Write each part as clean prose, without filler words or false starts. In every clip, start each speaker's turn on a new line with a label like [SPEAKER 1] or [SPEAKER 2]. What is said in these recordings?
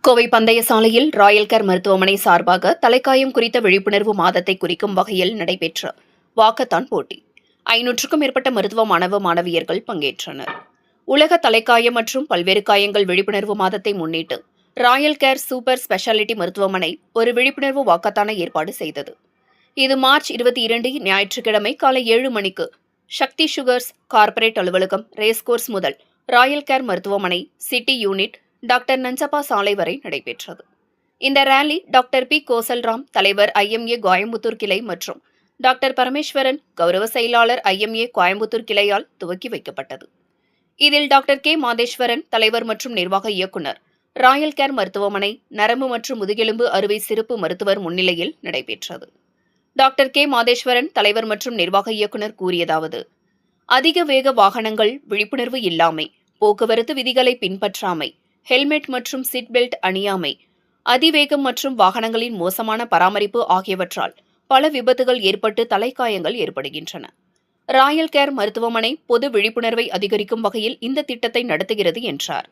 [SPEAKER 1] கோவை பந்தய சாலையில் Royal care மருத்துவமனை சார்பாக தலைக்காயம் குறித்த விழிப்புணர்வு மாதத்தை குறிக்கும் வகையில் நடைபெற்ற வாக்கத்தான் போட்டி. 500க்கும் மேற்பட்ட மருத்துவ மாணவ மாணவியர்கள் பங்கேற்றனர். உலக தலைக்காயம் மற்றும் பல்வேறு காயங்கள் விழிப்புணர்வு மாதத்தை முன்னிட்டு ராயல் கேர் சூப்பர் ஸ்பெஷாலிட்டி மருத்துவமனை ஒரு விழிப்புணர்வு வாக்கத்தான ஏற்பாடு செய்தது. இது மார்ச் 22 ஞாயிற்றுக்கிழமை காலை 7 மணிக்கு சக்தி சுகர்ஸ் கார்ப்பரேட் அலுவலகம் ரேஸ்கோர்ஸ் முதல் ராயல் கேர் மருத்துவமனை சிட்டி யூனிட் டாக்டர் நஞ்சப்பா சாலை வரை நடைபெற்றது. இந்த ரேலி டாக்டர் பி கோசல்ராம் தலைவர் IMA கோயம்புத்தூர் கிளை மற்றும் டாக்டர் பரமேஸ்வரன் கௌரவ செயலாளர் IMA கோயம்புத்தூர் கிளையால் துவக்கி வைக்கப்பட்டது. இதில் டாக்டர் கே மாதேஸ்வரன் தலைவர் மற்றும் நிர்வாக இயக்குநர் ராயல் கேர் மருத்துவமனை நரம்பு மற்றும் முதுகெலும்பு அறுவை சிறப்பு மருத்துவர் முன்னிலையில் நடைபெற்றது. டாக்டர் கே மாதேஸ்வரன் தலைவர் மற்றும் நிர்வாக இயக்குநர் கூறியதாவது: அதிக வேக வாகனங்கள், விழிப்புணர்வு இல்லாமை, போக்குவரத்து விதிகளை பின்பற்றாமை, ஹெல்மெட் மற்றும் சீட் பெல்ட் அணியாமை, அதிவேகம் மற்றும் வாகனங்களின் மோசமான பராமரிப்பு ஆகியவற்றால் பல விபத்துகள் ஏற்பட்டு தலைக்காயங்கள் ஏற்படுகின்றன. ராயல் கேர் மருத்துவமனை பொது விழிப்புணர்வை அதிகரிக்கும் வகையில் இந்த திட்டத்தை நடத்துகிறது என்றார்.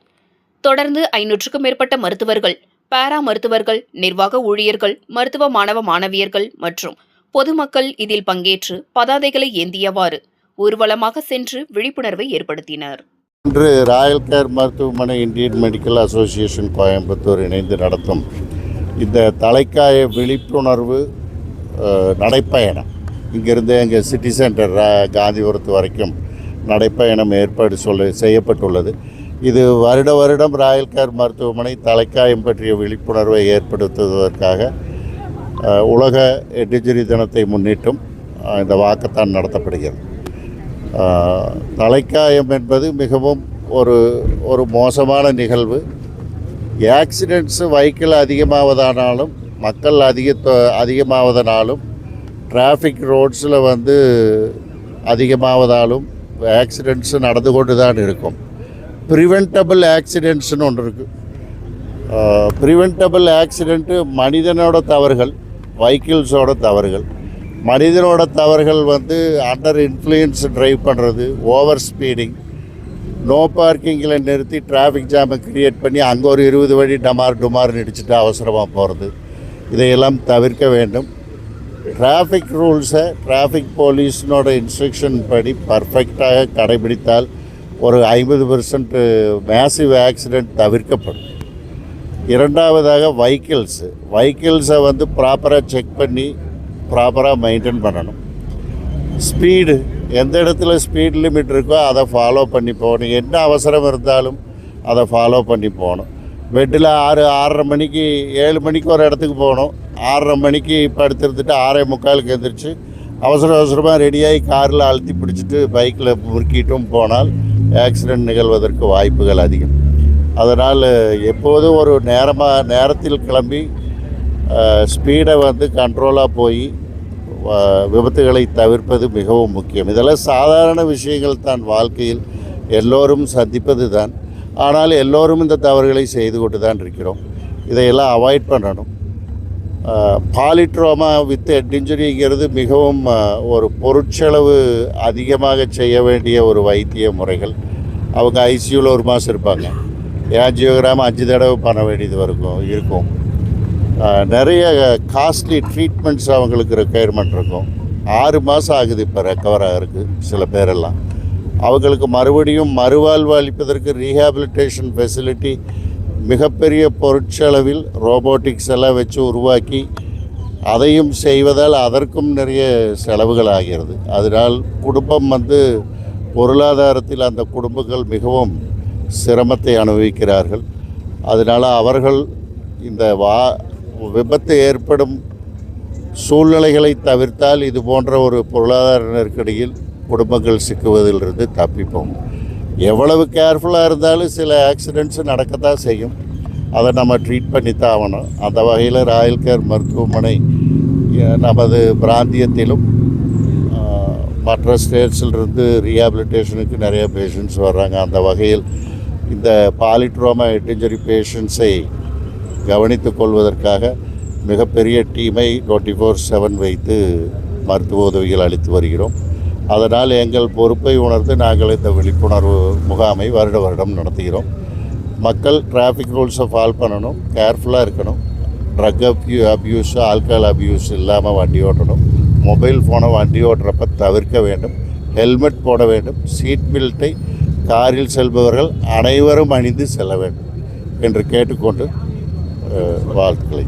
[SPEAKER 1] தொடர்ந்து 500க்கும் மேற்பட்ட மருத்துவர்கள், பாரா மருத்துவர்கள், நிர்வாக ஊழியர்கள், மருத்துவ மாணவ மாணவியர்கள் மற்றும் பொதுமக்கள் இதில் பங்கேற்று பதாதைகளை ஏந்தியவாறு ஊர்வலமாக சென்று விழிப்புணர்வை ஏற்படுத்தினர்.
[SPEAKER 2] இன்று ராயல் கேர் மருத்துவமனை இந்தியன் மெடிக்கல் அசோசியேஷன் கோயம்புத்தூர் இணைந்து நடத்தும் இந்த தலைக்காய விழிப்புணர்வு நடைப்பயணம், இங்கிருந்து எங்கள் சிட்டி சென்டர் காந்திபுரத்து வரைக்கும் நடைப்பயணம் ஏற்பாடு செய்யப்பட்டுள்ளது. இது வருடம் ராயல் கேர் மருத்துவமனை தலைக்காயம் பற்றிய விழிப்புணர்வை ஏற்படுத்துவதற்காக உலக எட்டுஜரி தினத்தை முன்னிட்டும் இந்த வாக்கத்தான் நடத்தப்படுகிறது. தலைக்காயம் என்பது மிகவும் ஒரு மோசமான நிகழ்வு. ஆக்சிடெண்ட்ஸு வெஹிக்கிள் அதிகமாவதானாலும், மக்கள் அதிகமாவதனாலும், டிராஃபிக் ரோட்ஸில் அதிகமாவதாலும் ஆக்சிடெண்ட்ஸு நடந்து கொண்டு தான் இருக்கும். ப்ரிவென்டபிள் ஆக்சிடெண்ட்ஸ்னு ஒன்று இருக்குது. ப்ரிவென்டபிள் ஆக்சிடெண்ட்டு மனிதனோட தவறுகள், வெஹிக்கிள்ஸோட தவறுகள். மனிதனோட தவறுகள் அண்டர் இன்ஃப்ளூயன்ஸ் ட்ரைவ் பண்ணுறது, ஓவர் ஸ்பீடிங், நோ பார்க்கிங்கில் நிறுத்தி டிராஃபிக் ஜாமை க்ரியேட் பண்ணி அங்கே ஒரு 20 வழி டுமார்னு இடிச்சுட்டு அவசரமாக போகிறது, இதையெல்லாம் தவிர்க்க வேண்டும். டிராஃபிக் ரூல்ஸை டிராஃபிக் போலீஸினோட இன்ஸ்ட்ரக்ஷன் படி பர்ஃபெக்டாக கடைபிடித்தால் ஒரு 50% மேசிவ் ஆக்சிடெண்ட் தவிர்க்கப்படும். இரண்டாவதாக வெஹிக்கிள்ஸை ப்ராப்பராக செக் பண்ணி ப்ராப்பராக மெயின்டைன் பண்ணணும். ஸ்பீடு, எந்த இடத்துல ஸ்பீட் லிமிட் இருக்கோ அதை ஃபாலோ பண்ணி போகணும். என்ன அவசரம் இருந்தாலும் அதை ஃபாலோ பண்ணி போகணும். பெட்டில் 6:30 மணிக்கு 7 மணிக்கு ஒரு இடத்துக்கு போகணும், 6:30 மணிக்கு படுத்துருந்துட்டு 6:45க்கு எழுந்திரிச்சு அவசரமாக ரெடியாகி காரில் அழுத்தி பிடிச்சிட்டு பைக்கில் முறுக்கிட்டும் போனால் ஆக்சிடெண்ட் நிகழ்வதற்கு வாய்ப்புகள் அதிகம். அதனால் எப்போதும் ஒரு நேரத்தில் கிளம்பி ஸ்பீடை கண்ட்ரோலாக போய் விபத்துகளை தவிர்ப்பது மிகவும் முக்கியம். இதெல்லாம் சாதாரண விஷயங்கள் தான், வாழ்க்கையில் எல்லோரும் சந்திப்பது தான். ஆனால் எல்லோரும் இந்த தவறுகளை செய்து கொண்டு தான் இருக்கிறோம். இதையெல்லாம் அவாய்ட் பண்ணணும். பாலிட்ரோமா வித் ஹெட் இன்ஜுரிங்கிறது மிகவும் ஒரு பொருட்செலவு அதிகமாக செய்ய வேண்டிய ஒரு வைத்திய முறைகள். அவங்க ICUவில் 1 மாதம் இருப்பாங்க. ஆஞ்சியோகிராம் 5 தடவை பண்ண வேண்டியது இருக்கும். நிறைய காஸ்ட்லி ட்ரீட்மெண்ட்ஸ் அவங்களுக்கு ரெக்குயர்மெண்ட் இருக்கும். 6 மாதம் ஆகுது இப்போ ரெக்கவர் ஆகிறதுக்கு சில பேரெல்லாம். அவங்களுக்கு மறுபடியும் மறுவாழ்வு அளிப்பதற்கு ரீஹாபிலிட்டேஷன் ஃபெசிலிட்டி மிகப்பெரிய பொருட்செலவில் ரோபோட்டிக்ஸ் எல்லாம் வச்சு உருவாக்கி அதையும் செய்வதால் அதற்கும் நிறைய செலவுகள் ஆகிறது. அதனால் குடும்பம் பொருளாதாரத்தில் அந்த குடும்பங்கள் மிகவும் சிரமத்தை அனுபவிக்கிறார்கள். அதனால் அவர்கள் இந்த விபத்து ஏற்படும் சூழ்நிலைகளை தவிர்த்தால் இது போன்ற ஒரு பொருளாதார நெருக்கடியில் குடும்பங்கள் சிக்குவதிலிருந்து தப்பிப்போம். எவ்வளவு கேர்ஃபுல்லாக இருந்தாலும் சில ஆக்சிடெண்ட்ஸு நடக்கத்தான் செய்யும். அதை நம்ம ட்ரீட் பண்ணித்தான் ஆகணும். அந்த வகையில் ராயல் கேர் மருத்துவமனை நமது பிராந்தியத்திலும் மற்ற ஸ்டேட்ஸிலிருந்து ரீஹாபிலிட்டேஷனுக்கு நிறைய பேஷண்ட்ஸ் வர்றாங்க. அந்த வகையில் இந்த பாலிட்ரோமா ஹெட் இன்ஜுரி பேஷண்ட்ஸை கவனித்துக் கொள்வதற்காக மிகப்பெரிய டீமை 24/7 வைத்து மருத்துவ உதவிகள் அளித்து வருகிறோம். அதனால் எங்கள் பொறுப்பை உணர்ந்து நாங்கள் இந்த விழிப்புணர்வு முகாமை வருடம் நடத்துகிறோம். மக்கள் டிராஃபிக் ரூல்ஸை ஃபாலோ பண்ணணும், கேர்ஃபுல்லாக இருக்கணும். ட்ரக் அப்யூஸ், ஆல்கஹால் அப்யூஸ் இல்லாமல் வண்டி ஓட்டணும். மொபைல் ஃபோனை வண்டி ஓட்டுறப்ப தவிர்க்க வேண்டும். ஹெல்மெட் போட வேண்டும். சீட் பெல்ட்டை காரில் செல்பவர்கள் அனைவரும் அணிந்து செல்ல வேண்டும் என்று கேட்டுக்கொண்டு வாழ்த்துக்களை